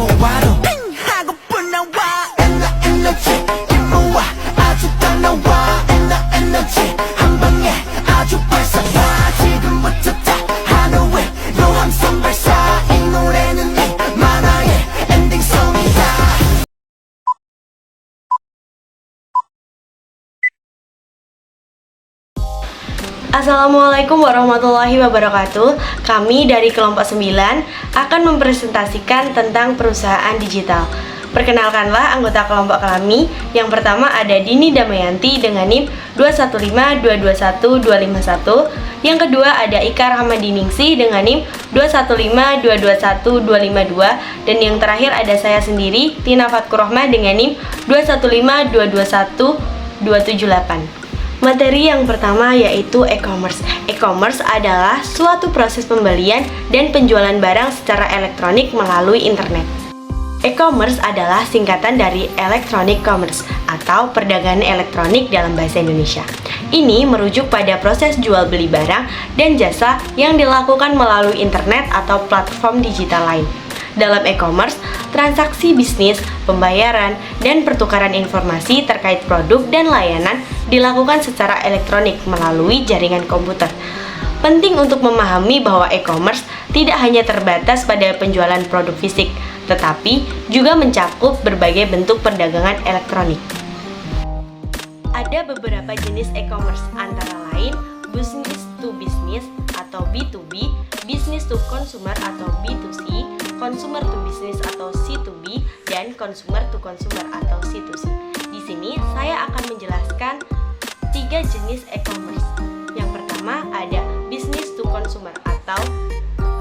모아로 하고픈 나와 에너지 모아 아주 딱 나와 에너지 한 방에 아주 발사와 지금부터 다 하루에 노함성 발사 이 노래는 네 만화의 엔딩송이다. Assalamualaikum warahmatullahi wabarakatuh. Kami dari kelompok 9 akan mempresentasikan tentang perusahaan digital. Perkenalkanlah anggota kelompok kami. Yang pertama ada Dini Damayanti dengan NIM 215221-251. Yang kedua ada Ika Rahmadiningsih dengan NIM 215221-252. Dan yang terakhir ada saya sendiri, Tina Fatkurohmah dengan NIM 215221-278. Materi yang pertama yaitu e-commerce. E-commerce adalah suatu proses pembelian dan penjualan barang secara elektronik melalui internet. E-commerce adalah singkatan dari electronic commerce atau perdagangan elektronik dalam bahasa Indonesia. Ini merujuk pada proses jual beli barang dan jasa yang dilakukan melalui internet atau platform digital lain. Dalam e-commerce, transaksi bisnis, pembayaran, dan pertukaran informasi terkait produk dan layanan dilakukan secara elektronik melalui jaringan komputer. Penting untuk memahami bahwa e-commerce tidak hanya terbatas pada penjualan produk fisik, tetapi juga mencakup berbagai bentuk perdagangan elektronik. Ada beberapa jenis e-commerce, antara lain business to business atau B2B, business to consumer atau B2C, consumer to business atau C2B, dan consumer to consumer atau C2C. Di sini saya akan menjelaskan 3 jenis e-commerce. Yang pertama ada business to consumer atau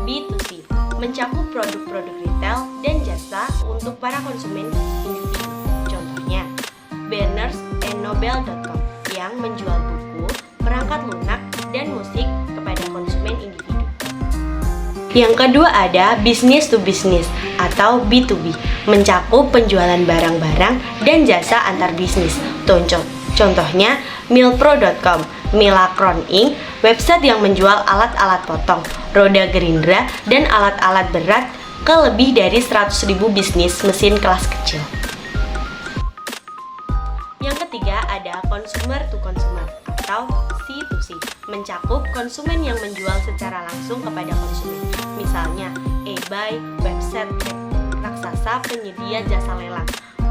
B2C, mencakup produk-produk retail dan jasa untuk para konsumen individu. Contohnya, Berners&Noble.com yang menjual buku, perangkat lunak, dan musik kepada konsumen individu. Yang kedua ada business to business atau B2B, mencakup penjualan barang-barang dan jasa antar bisnis. Contohnya Milpro.com, Milacron Inc., website yang menjual alat-alat potong, roda gerindra, dan alat-alat berat ke lebih dari 100.000 bisnis mesin kelas kecil. Yang ketiga ada consumer to consumer atau C2C, mencakup konsumen yang menjual secara langsung kepada konsumen. Misalnya eBay, website raksasa penyedia jasa lelang,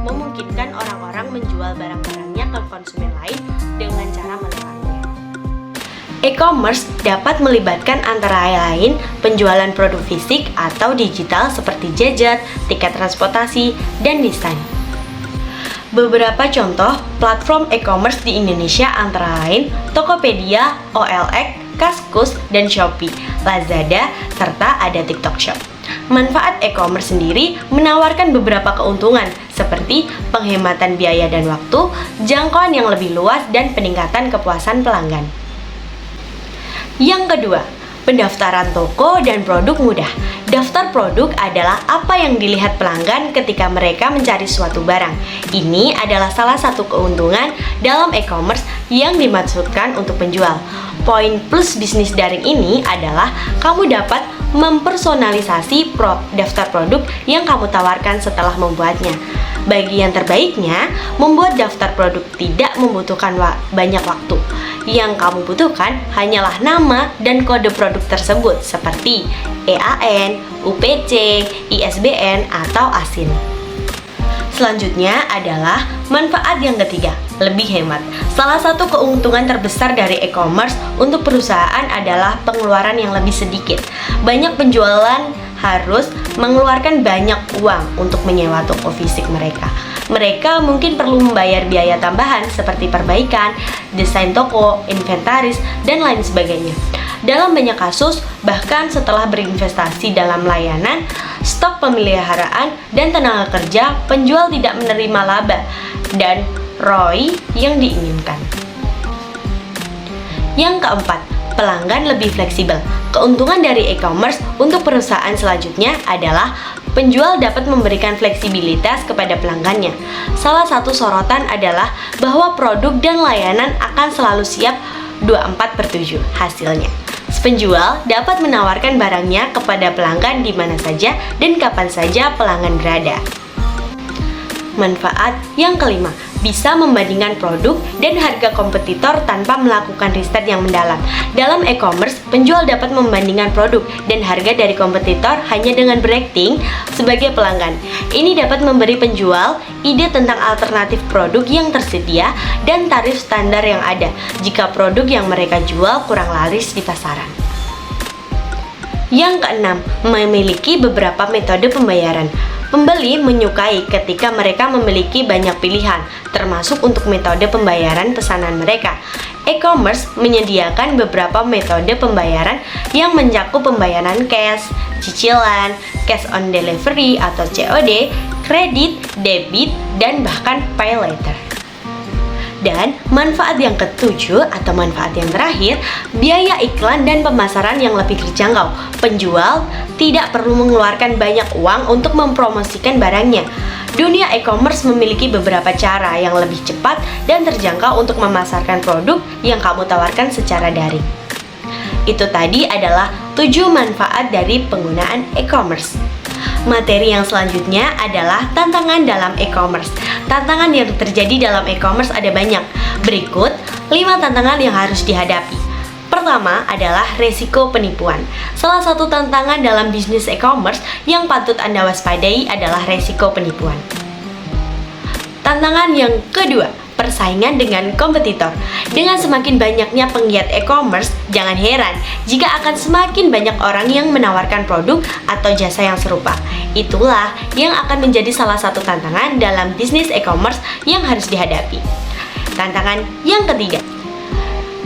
memungkinkan orang-orang menjual barang-barangnya ke konsumen lain dengan cara melelangnya. E-commerce dapat melibatkan antara lain penjualan produk fisik atau digital seperti jajan, tiket transportasi, dan desain. Beberapa contoh platform e-commerce di Indonesia antara lain Tokopedia, OLX, Kaskus, dan Shopee, Lazada, serta ada TikTok Shop. Manfaat e-commerce sendiri menawarkan beberapa keuntungan seperti penghematan biaya dan waktu, jangkauan yang lebih luas, dan peningkatan kepuasan pelanggan. Yang kedua, pendaftaran toko dan produk mudah. Daftar produk adalah apa yang dilihat pelanggan ketika mereka mencari suatu barang. Ini adalah salah satu keuntungan dalam e-commerce yang dimaksudkan untuk penjual. Poin plus bisnis daring ini adalah kamu dapat mempersonalisasi daftar produk yang kamu tawarkan setelah membuatnya. Bagian terbaiknya, membuat daftar produk tidak membutuhkan banyak waktu. Yang kamu butuhkan hanyalah nama dan kode produk tersebut seperti EAN, UPC, ISBN, atau ASIN. Selanjutnya adalah manfaat yang ketiga, lebih hemat. Salah satu keuntungan terbesar dari e-commerce untuk perusahaan adalah pengeluaran yang lebih sedikit. Banyak penjualan harus mengeluarkan banyak uang untuk menyewa toko fisik mereka. Mereka mungkin perlu membayar biaya tambahan seperti perbaikan, desain toko, inventaris, dan lain sebagainya. Dalam banyak kasus, bahkan setelah berinvestasi dalam layanan, stok pemeliharaan, dan tenaga kerja, penjual tidak menerima laba dan ROI yang diinginkan. Yang keempat, pelanggan lebih fleksibel. Keuntungan dari e-commerce untuk perusahaan selanjutnya adalah penjual dapat memberikan fleksibilitas kepada pelanggannya. Salah satu sorotan adalah bahwa produk dan layanan akan selalu siap 24/7 hasilnya. Penjual dapat menawarkan barangnya kepada pelanggan di mana saja dan kapan saja pelanggan berada. Manfaat yang kelima, bisa membandingkan produk dan harga kompetitor tanpa melakukan riset yang mendalam. Dalam e-commerce, penjual dapat membandingkan produk dan harga dari kompetitor hanya dengan berakting sebagai pelanggan. Ini dapat memberi penjual ide tentang alternatif produk yang tersedia dan tarif standar yang ada jika produk yang mereka jual kurang laris di pasaran. Yang keenam, memiliki beberapa metode pembayaran. Pembeli menyukai ketika mereka memiliki banyak pilihan, termasuk untuk metode pembayaran pesanan mereka. E-commerce menyediakan beberapa metode pembayaran yang mencakup pembayaran cash, cicilan, cash on delivery atau COD, kredit, debit, dan bahkan pay later. Dan manfaat yang ketujuh atau manfaat yang terakhir, biaya iklan dan pemasaran yang lebih terjangkau. Penjual tidak perlu mengeluarkan banyak uang untuk mempromosikan barangnya. Dunia e-commerce memiliki beberapa cara yang lebih cepat dan terjangkau untuk memasarkan produk yang kamu tawarkan secara daring. Itu tadi adalah 7 manfaat dari penggunaan e-commerce. Materi yang selanjutnya adalah tantangan dalam e-commerce. Tantangan yang terjadi dalam e-commerce ada banyak. Berikut 5 tantangan yang harus dihadapi. Pertama adalah resiko penipuan. Salah satu tantangan dalam bisnis e-commerce yang patut Anda waspadai adalah resiko penipuan. Tantangan yang kedua, persaingan dengan kompetitor. Dengan semakin banyaknya penggiat e-commerce, jangan heran jika akan semakin banyak orang yang menawarkan produk atau jasa yang serupa. Itulah yang akan menjadi salah satu tantangan dalam bisnis e-commerce yang harus dihadapi. Tantangan yang ketiga,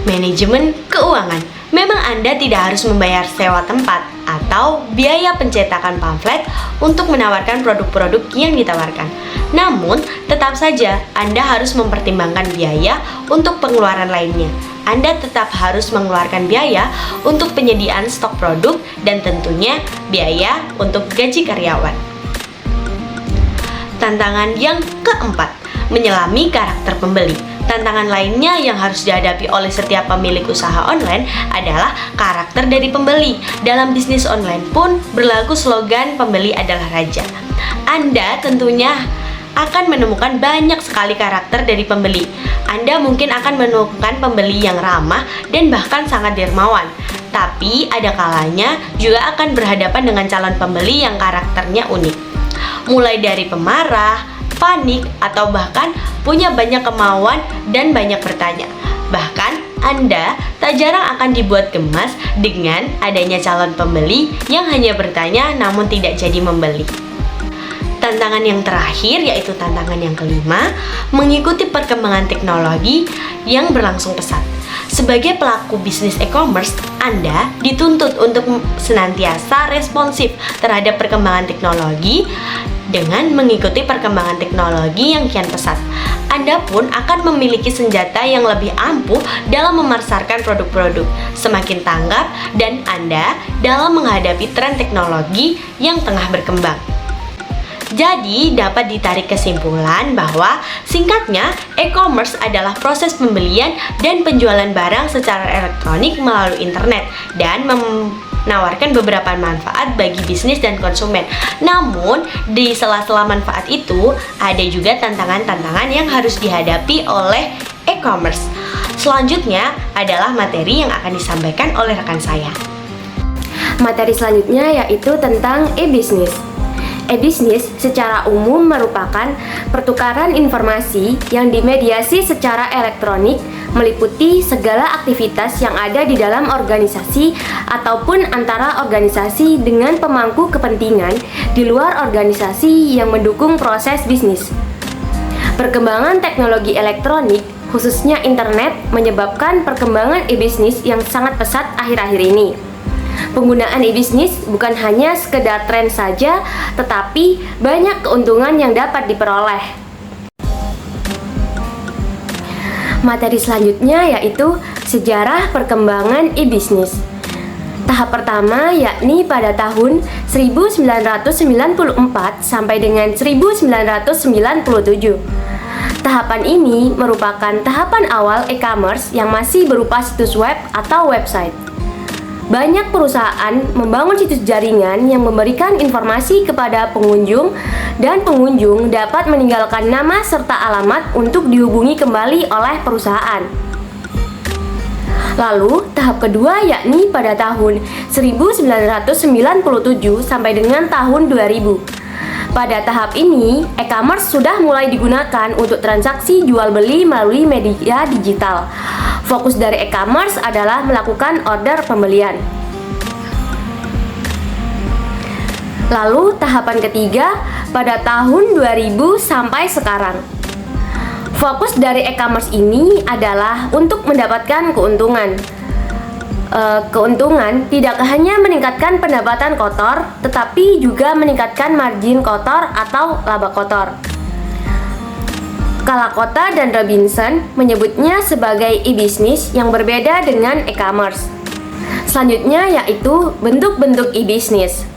manajemen keuangan. Memang Anda tidak harus membayar sewa tempat atau biaya pencetakan pamflet untuk menawarkan produk-produk yang ditawarkan. Namun, tetap saja Anda harus mempertimbangkan biaya untuk pengeluaran lainnya. Anda tetap harus mengeluarkan biaya untuk penyediaan stok produk dan tentunya biaya untuk gaji karyawan. Tantangan yang keempat, menyelami karakter pembeli. Tantangan lainnya yang harus dihadapi oleh setiap pemilik usaha online adalah karakter dari pembeli. Dalam bisnis online pun berlaku slogan pembeli adalah raja. Anda tentunya akan menemukan banyak sekali karakter dari pembeli. Anda mungkin akan menemukan pembeli yang ramah dan bahkan sangat dermawan. Tapi ada kalanya juga akan berhadapan dengan calon pembeli yang karakternya unik. Mulai dari pemarah, panik, atau bahkan punya banyak kemauan dan banyak bertanya. Bahkan Anda tak jarang akan dibuat gemas dengan adanya calon pembeli yang hanya bertanya namun tidak jadi membeli. Tantangan yang terakhir yaitu tantangan yang kelima, mengikuti perkembangan teknologi yang berlangsung pesat. Sebagai pelaku bisnis e-commerce, Anda dituntut untuk senantiasa responsif terhadap perkembangan teknologi dengan mengikuti perkembangan teknologi yang kian pesat. Anda pun akan memiliki senjata yang lebih ampuh dalam memasarkan produk-produk semakin tanggap dan Anda dalam menghadapi tren teknologi yang tengah berkembang. Jadi, dapat ditarik kesimpulan bahwa singkatnya, e-commerce adalah proses pembelian dan penjualan barang secara elektronik melalui internet dan menawarkan beberapa manfaat bagi bisnis dan konsumen. Namun, di sela-sela manfaat itu, ada juga tantangan-tantangan yang harus dihadapi oleh e-commerce. Selanjutnya adalah materi yang akan disampaikan oleh rekan saya. Materi selanjutnya yaitu tentang e-bisnis. E-bisnis secara umum merupakan pertukaran informasi yang dimediasi secara elektronik meliputi segala aktivitas yang ada di dalam organisasi ataupun antara organisasi dengan pemangku kepentingan di luar organisasi yang mendukung proses bisnis. Perkembangan teknologi elektronik, khususnya internet, menyebabkan perkembangan e-bisnis yang sangat pesat akhir-akhir ini. Penggunaan e-bisnis bukan hanya sekedar tren saja, tetapi banyak keuntungan yang dapat diperoleh. Materi selanjutnya yaitu sejarah perkembangan e-bisnis. Tahap pertama yakni pada tahun 1994 sampai dengan 1997. Tahapan ini merupakan tahapan awal e-commerce yang masih berupa situs web atau website. banyak perusahaan membangun situs jaringan yang memberikan informasi kepada pengunjung, dan pengunjung dapat meninggalkan nama serta alamat untuk dihubungi kembali oleh perusahaan. Lalu, tahap kedua yakni pada tahun 1997 sampai dengan tahun 2000. Pada tahap ini, e-commerce sudah mulai digunakan untuk transaksi jual beli melalui media digital. Fokus dari e-commerce adalah melakukan order pembelian. Lalu, tahapan ketiga pada tahun 2000 sampai sekarang. Fokus dari e-commerce ini adalah untuk mendapatkan keuntungan. Keuntungan tidak hanya meningkatkan pendapatan kotor, tetapi juga meningkatkan margin kotor atau laba kotor. Kalakota dan Robinson menyebutnya sebagai e-business yang berbeda dengan e-commerce. Selanjutnya yaitu bentuk-bentuk e-business.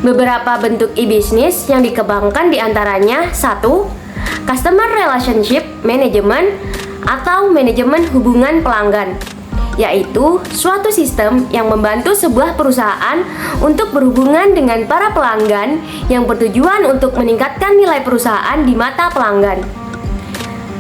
Beberapa bentuk e-business yang dikembangkan diantaranya 1. Customer Relationship Management atau manajemen hubungan pelanggan, yaitu suatu sistem yang membantu sebuah perusahaan untuk berhubungan dengan para pelanggan yang bertujuan untuk meningkatkan nilai perusahaan di mata pelanggan.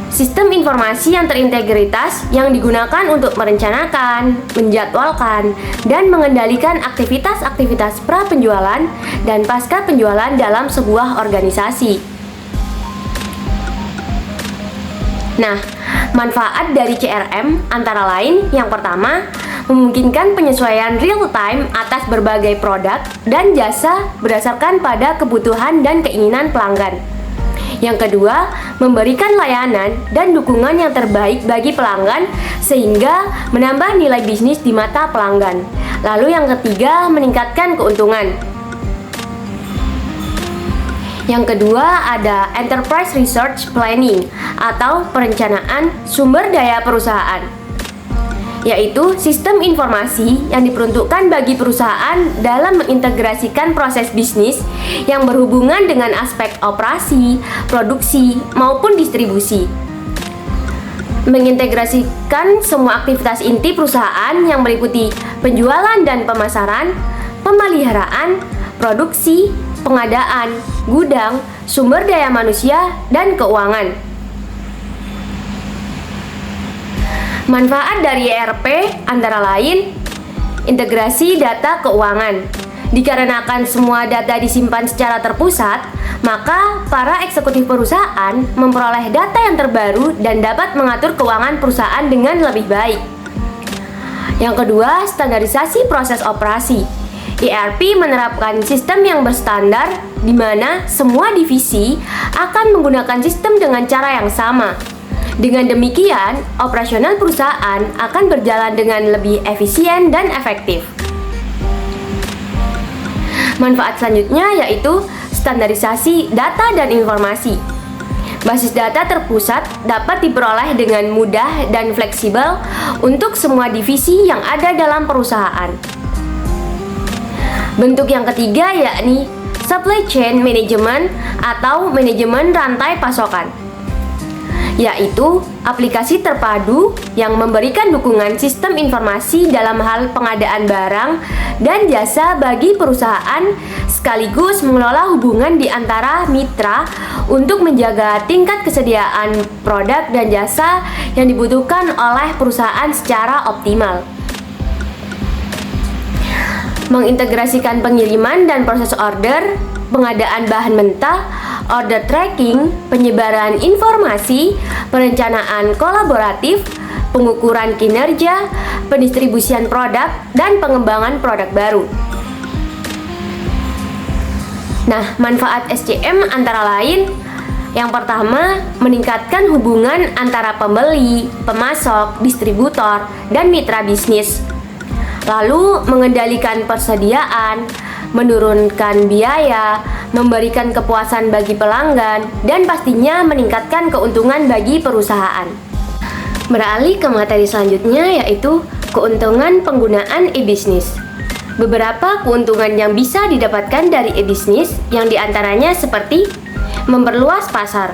Sistem informasi yang terintegritas yang digunakan untuk merencanakan, menjadwalkan, dan mengendalikan aktivitas-aktivitas pra-penjualan dan pasca penjualan dalam sebuah organisasi. Nah, manfaat dari CRM antara lain yang pertama, memungkinkan penyesuaian real time atas berbagai produk dan jasa berdasarkan pada kebutuhan dan keinginan pelanggan. Yang kedua, memberikan layanan dan dukungan yang terbaik bagi pelanggan sehingga menambah nilai bisnis di mata pelanggan. Lalu yang ketiga, meningkatkan keuntungan. Yang kedua ada Enterprise Research Planning atau perencanaan sumber daya perusahaan, yaitu sistem informasi yang diperuntukkan bagi perusahaan dalam mengintegrasikan proses bisnis yang berhubungan dengan aspek operasi, produksi, maupun distribusi. Mengintegrasikan semua aktivitas inti perusahaan yang meliputi penjualan dan pemasaran, pemeliharaan, produksi, pengadaan, gudang, sumber daya manusia, dan keuangan. Manfaat dari ERP antara lain integrasi data keuangan. Dikarenakan semua data disimpan secara terpusat, maka para eksekutif perusahaan memperoleh data yang terbaru dan dapat mengatur keuangan perusahaan dengan lebih baik. Yang kedua, standarisasi proses operasi. ERP menerapkan sistem yang berstandar di mana semua divisi akan menggunakan sistem dengan cara yang sama. Dengan demikian, operasional perusahaan akan berjalan dengan lebih efisien dan efektif. Manfaat selanjutnya yaitu standarisasi data dan informasi. Basis data terpusat dapat diperoleh dengan mudah dan fleksibel untuk semua divisi yang ada dalam perusahaan. Bentuk yang ketiga yakni Supply Chain Management atau manajemen rantai pasokan, yaitu aplikasi terpadu yang memberikan dukungan sistem informasi dalam hal pengadaan barang dan jasa bagi perusahaan sekaligus mengelola hubungan di antara mitra untuk menjaga tingkat kesediaan produk dan jasa yang dibutuhkan oleh perusahaan secara optimal. Mengintegrasikan pengiriman dan proses order, pengadaan bahan mentah, order tracking, penyebaran informasi, perencanaan kolaboratif, pengukuran kinerja, pendistribusian produk, dan pengembangan produk baru. Nah, manfaat SCM antara lain yang pertama, meningkatkan hubungan antara pembeli, pemasok, distributor, dan mitra bisnis. Lalu, mengendalikan persediaan, menurunkan biaya, memberikan kepuasan bagi pelanggan, dan pastinya meningkatkan keuntungan bagi perusahaan. Beralih ke materi selanjutnya yaitu keuntungan penggunaan e-business. Beberapa keuntungan yang bisa didapatkan dari e-business yang diantaranya seperti memperluas pasar.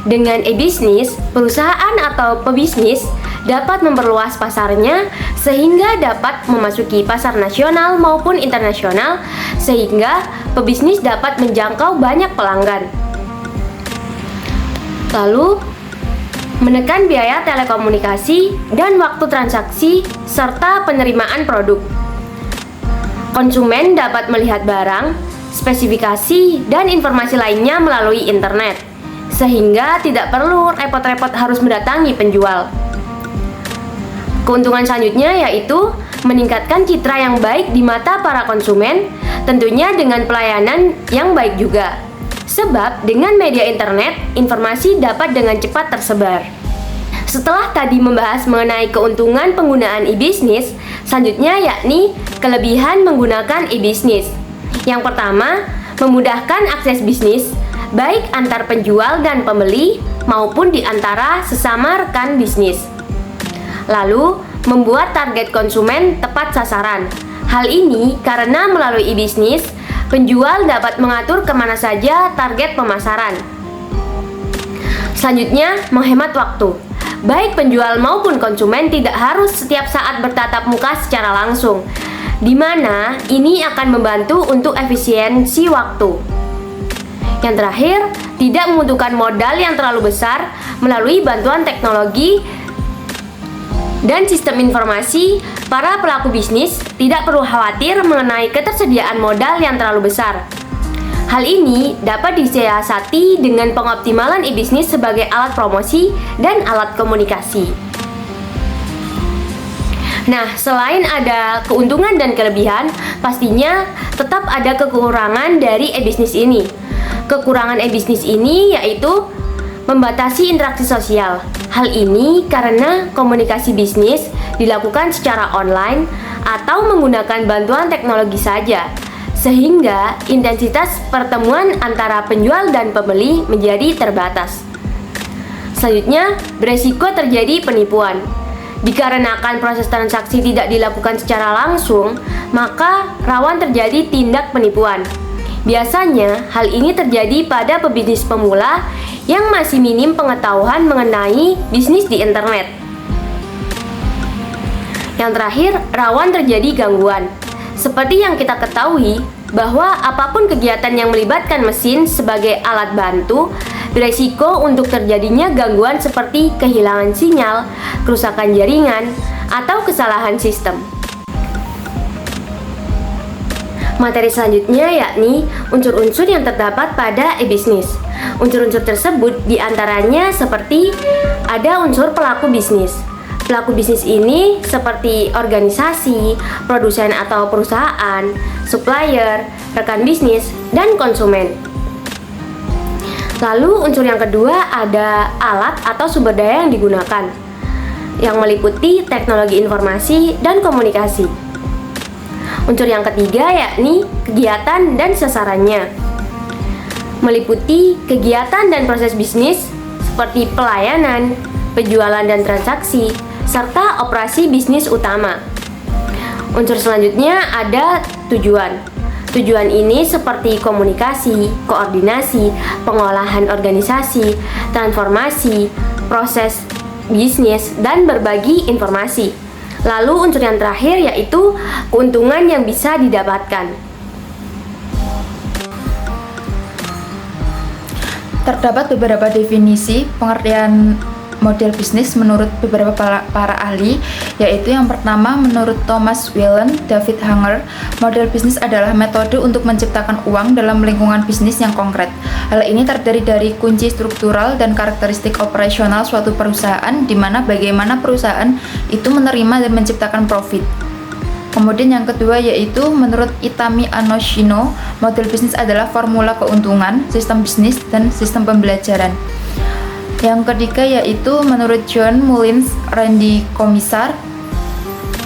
Dengan e-business, perusahaan atau pebisnis dapat memperluas pasarnya sehingga dapat memasuki pasar nasional maupun internasional, sehingga pebisnis dapat menjangkau banyak pelanggan. Lalu, menekan biaya telekomunikasi dan waktu transaksi serta penerimaan produk. Konsumen dapat melihat barang, spesifikasi, dan informasi lainnya melalui internet, sehingga tidak perlu repot-repot harus mendatangi penjual. Keuntungan selanjutnya yaitu meningkatkan citra yang baik di mata para konsumen, tentunya dengan pelayanan yang baik juga. Sebab dengan media internet, informasi dapat dengan cepat tersebar. Setelah tadi membahas mengenai keuntungan penggunaan e-bisnis, selanjutnya yakni kelebihan menggunakan e-bisnis. Yang pertama, memudahkan akses bisnis, baik antar penjual dan pembeli maupun di antara sesama rekan bisnis. Lalu, membuat target konsumen tepat sasaran. Hal ini karena melalui e-bisnis, penjual dapat mengatur kemana saja target pemasaran. Selanjutnya, menghemat waktu. Baik penjual maupun konsumen tidak harus setiap saat bertatap muka secara langsung, di mana ini akan membantu untuk efisiensi waktu. Yang terakhir, tidak membutuhkan modal yang terlalu besar melalui bantuan teknologi dan sistem informasi. Para pelaku bisnis tidak perlu khawatir mengenai ketersediaan modal yang terlalu besar. Hal ini dapat disiasati dengan pengoptimalan e-bisnis sebagai alat promosi dan alat komunikasi. Nah, selain ada keuntungan dan kelebihan, pastinya tetap ada kekurangan dari e-bisnis ini. Kekurangan e-bisnis ini yaitu membatasi interaksi sosial. Hal ini karena komunikasi bisnis dilakukan secara online atau menggunakan bantuan teknologi saja, sehingga intensitas pertemuan antara penjual dan pembeli menjadi terbatas. Selanjutnya, beresiko terjadi penipuan. Dikarenakan proses transaksi tidak dilakukan secara langsung, maka rawan terjadi tindak penipuan. Biasanya, hal ini terjadi pada pebisnis pemula yang masih minim pengetahuan mengenai bisnis di internet. Yang terakhir, rawan terjadi gangguan. Seperti yang kita ketahui, bahwa apapun kegiatan yang melibatkan mesin sebagai alat bantu, beresiko untuk terjadinya gangguan seperti kehilangan sinyal, kerusakan jaringan, atau kesalahan sistem. Materi selanjutnya yakni unsur-unsur yang terdapat pada e-bisnis. Unsur-unsur tersebut diantaranya seperti ada unsur pelaku bisnis. Pelaku bisnis ini seperti organisasi, produsen atau perusahaan, supplier, rekan bisnis, dan konsumen. Lalu unsur yang kedua ada alat atau sumber daya yang digunakan, yang meliputi teknologi informasi dan komunikasi. Unsur yang ketiga yakni kegiatan dan sasarannya, meliputi kegiatan dan proses bisnis seperti pelayanan, penjualan dan transaksi, serta operasi bisnis utama. Unsur selanjutnya ada tujuan. Tujuan ini seperti komunikasi, koordinasi, pengolahan organisasi, transformasi, proses bisnis, dan berbagi informasi. Lalu unsur yang terakhir yaitu keuntungan yang bisa didapatkan. Terdapat beberapa definisi pengertian model bisnis menurut beberapa para ahli, yaitu yang pertama menurut Thomas Whelan, David Hanger, model bisnis adalah metode untuk menciptakan uang dalam lingkungan bisnis yang konkret. Hal ini terdiri dari kunci struktural dan karakteristik operasional suatu perusahaan, di mana bagaimana perusahaan itu menerima dan menciptakan profit. Kemudian yang kedua yaitu menurut Itami Anoshino, model bisnis adalah formula keuntungan, sistem bisnis, dan sistem pembelajaran. Yang ketiga yaitu menurut John Mullins Randy Komisar,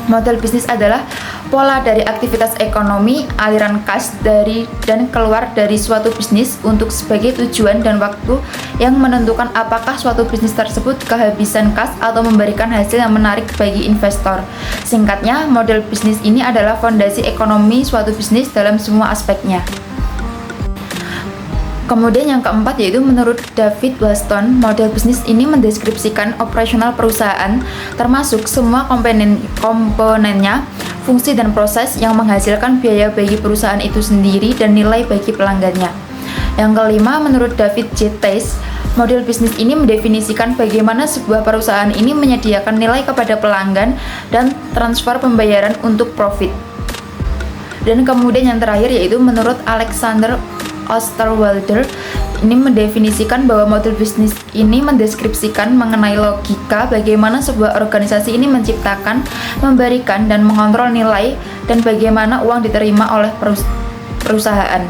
model bisnis adalah pola dari aktivitas ekonomi, aliran kas dari dan keluar dari suatu bisnis untuk sebagai tujuan dan waktu yang menentukan apakah suatu bisnis tersebut kehabisan kas atau memberikan hasil yang menarik bagi investor. Singkatnya, model bisnis ini adalah fondasi ekonomi suatu bisnis dalam semua aspeknya. Kemudian yang keempat yaitu menurut David Waston, model bisnis ini mendeskripsikan operasional perusahaan termasuk semua komponennya, fungsi dan proses yang menghasilkan biaya bagi perusahaan itu sendiri dan nilai bagi pelanggannya. Yang kelima, menurut David J. Teich, model bisnis ini mendefinisikan bagaimana sebuah perusahaan ini menyediakan nilai kepada pelanggan dan transfer pembayaran untuk profit. Dan kemudian yang terakhir yaitu menurut Alexander Osterwalder, ini mendefinisikan bahwa model bisnis ini mendeskripsikan mengenai logika bagaimana sebuah organisasi ini menciptakan, memberikan, dan mengontrol nilai dan bagaimana uang diterima oleh perusahaan.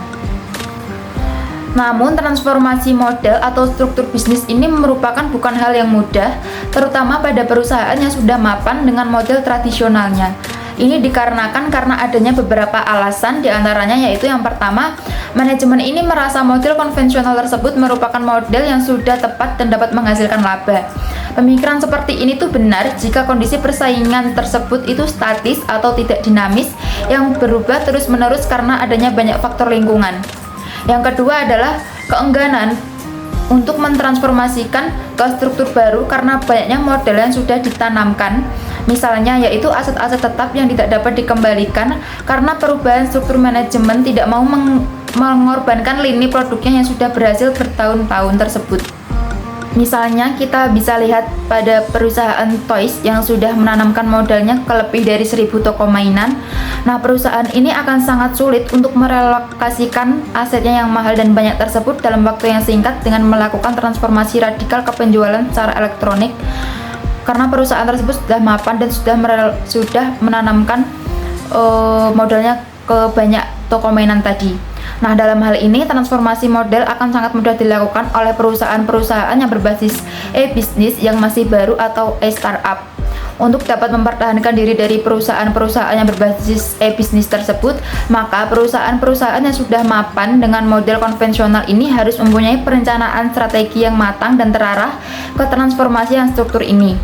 Namun transformasi model atau struktur bisnis ini merupakan bukan hal yang mudah, terutama pada perusahaan yang sudah mapan dengan model tradisionalnya. Ini dikarenakan karena adanya beberapa alasan, diantaranya yaitu yang pertama, manajemen ini merasa model konvensional tersebut merupakan model yang sudah tepat dan dapat menghasilkan laba. Pemikiran seperti ini tuh benar jika kondisi persaingan tersebut itu statis atau tidak dinamis, yang berubah terus-menerus karena adanya banyak faktor lingkungan. Yang kedua adalah keengganan untuk mentransformasikan ke struktur baru karena banyaknya model yang sudah ditanamkan. Misalnya yaitu aset-aset tetap yang tidak dapat dikembalikan karena perubahan struktur manajemen tidak mau mengorbankan lini produknya yang sudah berhasil bertahun-tahun tersebut. Misalnya kita bisa lihat pada perusahaan toys yang sudah menanamkan modalnya ke lebih dari 1000 toko mainan. Nah, perusahaan ini akan sangat sulit untuk merelokasikan asetnya yang mahal dan banyak tersebut dalam waktu yang singkat dengan melakukan transformasi radikal ke penjualan secara elektronik, karena perusahaan tersebut sudah mapan dan sudah menanamkan modalnya ke banyak toko mainan tadi. Nah, dalam hal ini transformasi model akan sangat mudah dilakukan oleh perusahaan-perusahaan yang berbasis e-bisnis yang masih baru atau e-startup. Untuk dapat mempertahankan diri dari perusahaan-perusahaan yang berbasis e-bisnis tersebut, maka perusahaan-perusahaan yang sudah mapan dengan model konvensional ini harus mempunyai perencanaan strategi yang matang dan terarah ke transformasi yang struktur ini.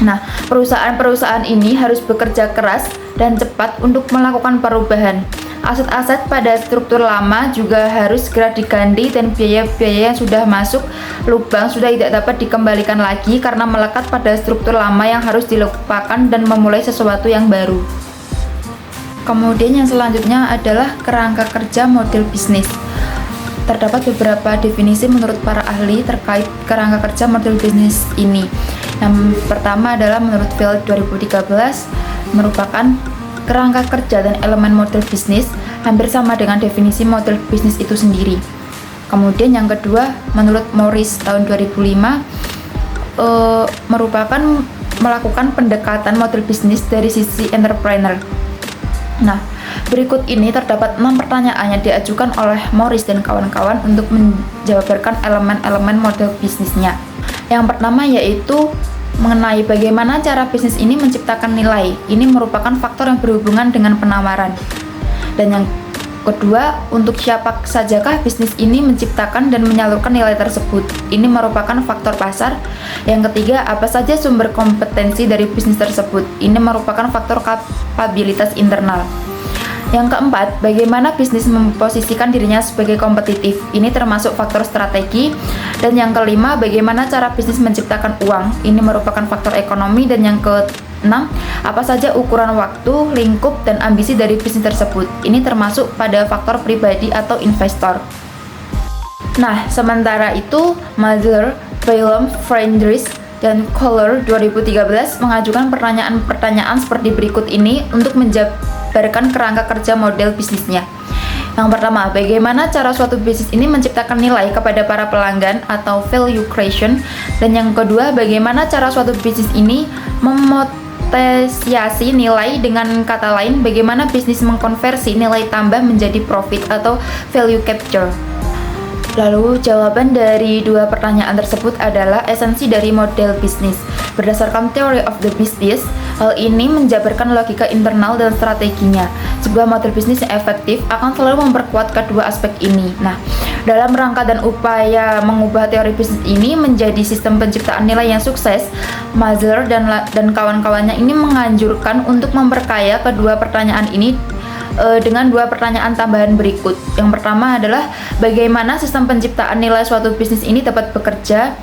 Nah, perusahaan-perusahaan ini harus bekerja keras dan cepat untuk melakukan perubahan. Aset-aset pada struktur lama juga harus segera diganti dan biaya-biaya yang sudah masuk lubang sudah tidak dapat dikembalikan lagi karena melekat pada struktur lama yang harus dilupakan dan memulai sesuatu yang baru. Kemudian yang selanjutnya adalah kerangka kerja model bisnis. Terdapat beberapa definisi menurut para ahli terkait kerangka kerja model bisnis ini. Yang pertama adalah menurut Field 2013 merupakan kerangka kerja dan elemen model bisnis hampir sama dengan definisi model bisnis itu sendiri. Kemudian yang kedua, menurut Morris tahun 2005 merupakan melakukan pendekatan model bisnis dari sisi entrepreneur. Nah, berikut ini terdapat 6 pertanyaan yang diajukan oleh Morris dan kawan-kawan untuk menjabarkan elemen-elemen model bisnisnya. Yang pertama yaitu mengenai bagaimana cara bisnis ini menciptakan nilai. Ini merupakan faktor yang berhubungan dengan penawaran. Dan yang kedua, untuk siapa sajakah bisnis ini menciptakan dan menyalurkan nilai tersebut. Ini merupakan faktor pasar. Yang ketiga, apa saja sumber kompetensi dari bisnis tersebut. Ini merupakan faktor kapabilitas internal. Yang keempat, bagaimana bisnis memposisikan dirinya sebagai kompetitif. Ini termasuk faktor strategi. Dan yang kelima, bagaimana cara bisnis menciptakan uang. Ini merupakan faktor ekonomi. Dan yang keenam, apa saja ukuran waktu, lingkup, dan ambisi dari bisnis tersebut. Ini termasuk pada faktor pribadi atau investor. Nah, sementara itu, Mather, Bailum, Friedrich, dan Kohler 2013 mengajukan pertanyaan-pertanyaan seperti berikut ini untuk menjabarkan kerangka kerja model bisnisnya. Yang pertama, bagaimana cara suatu bisnis ini menciptakan nilai kepada para pelanggan atau value creation. Dan yang kedua, bagaimana cara suatu bisnis ini memonetisasi nilai. Dengan kata lain, bagaimana bisnis mengkonversi nilai tambah menjadi profit atau value capture. Lalu jawaban dari dua pertanyaan tersebut adalah esensi dari model bisnis. Berdasarkan Theory of the Business, hal ini menjabarkan logika internal dan strateginya. Sebuah model bisnis yang efektif akan selalu memperkuat kedua aspek ini. Nah, dalam rangka dan upaya mengubah teori bisnis ini menjadi sistem penciptaan nilai yang sukses, Mather dan kawan-kawannya ini menganjurkan untuk memperkaya kedua pertanyaan ini dengan 2 pertanyaan tambahan berikut. Yang pertama adalah bagaimana sistem penciptaan nilai suatu bisnis ini dapat bekerja,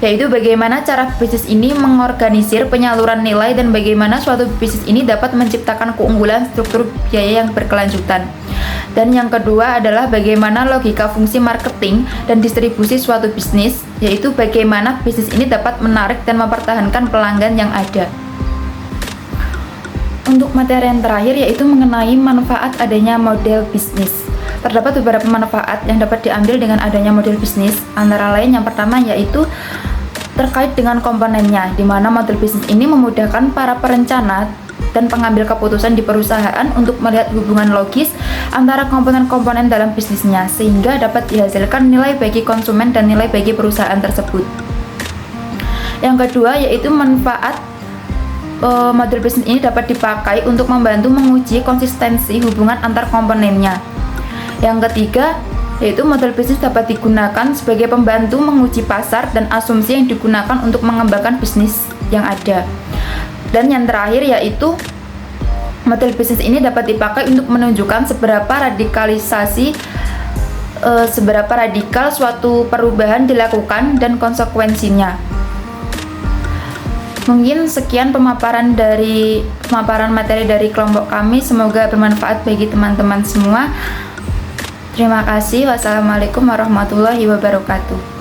yaitu bagaimana cara bisnis ini mengorganisir penyaluran nilai dan bagaimana suatu bisnis ini dapat menciptakan keunggulan struktur biaya yang berkelanjutan. Dan yang kedua adalah bagaimana logika fungsi marketing dan distribusi suatu bisnis, yaitu bagaimana bisnis ini dapat menarik dan mempertahankan pelanggan yang ada. Untuk materi yang terakhir yaitu mengenai manfaat adanya model bisnis. Terdapat beberapa manfaat yang dapat diambil dengan adanya model bisnis, antara lain yang pertama yaitu terkait dengan komponennya, di mana model bisnis ini memudahkan para perencana dan pengambil keputusan di perusahaan untuk melihat hubungan logis antara komponen-komponen dalam bisnisnya, sehingga dapat dihasilkan nilai bagi konsumen dan nilai bagi perusahaan tersebut. Yang kedua yaitu manfaat model bisnis ini dapat dipakai untuk membantu menguji konsistensi hubungan antar komponennya. Yang ketiga, yaitu model bisnis dapat digunakan sebagai pembantu menguji pasar dan asumsi yang digunakan untuk mengembangkan bisnis yang ada. Dan yang terakhir yaitu model bisnis ini dapat dipakai untuk menunjukkan seberapa radikal suatu perubahan dilakukan dan konsekuensinya. Mungkin sekian pemaparan materi dari kelompok kami, semoga bermanfaat bagi teman-teman semua. Terima kasih. Wassalamualaikum warahmatullahi wabarakatuh.